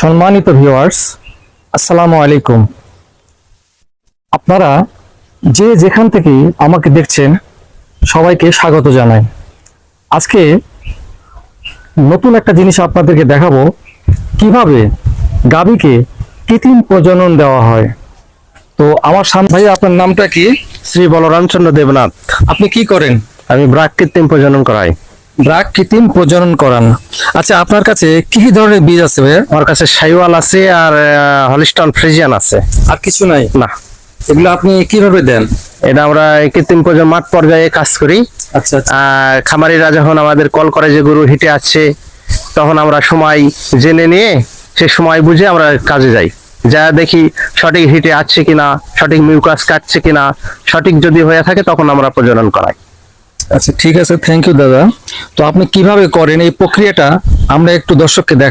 সম্মানিত ভিউয়ার্স, আসসালামু আলাইকুম। আপনারা যে যেখান থেকে আমাকে দেখছেন সবাইকে স্বাগত জানাই। আজকে নতুন একটা জিনিস আপনাদেরকে দেখাবো, কিভাবে গাভীকে কৃত্রিম প্রজনন দেওয়া হয়। তো আমার সামনে ভাই, আপনার নামটা কি? শ্রী বলরামচন্দ্র দেবনাথ। আপনি কি করেন? আমি ব্রাক কৃত্রিম প্রজনন করাই। ব্রাক কৃত্রিম প্রজনন করান। আচ্ছা, আপনার কাছে কি কি ধরনের বীজ আছে ভাইয়া? আমার কাছে সাইওয়াল আছে আর হলিস্টন ফ্রিজিয়ান আছে। আর কিছু নাই? না, এগুলো আপনি কিভাবে দেন? এটা আমরা এই কৃত্রিম প্রজনন মাঠ পর্যায়ে কাজ করি। আচ্ছা আচ্ছা। আর খামারিরা যখন আমাদের কল করে যে গরু হিটে আছে, তখন আমরা সময় জেনে নিয়ে সে সময় বুঝে আমরা কাজে যাই, যা দেখি সঠিক হিটে আছে কিনা, সঠিক মিউকাস কাটছে কিনা, সঠিক যদি হয়ে থাকে তখন আমরা প্রজনন করাই। আচ্ছা, ঠিক আছে, থ্যাংক ইউ দাদা। তো আপনি কিভাবে করেন এই প্রক্রিয়াটা আমরা একটু দর্শককে দেখাই।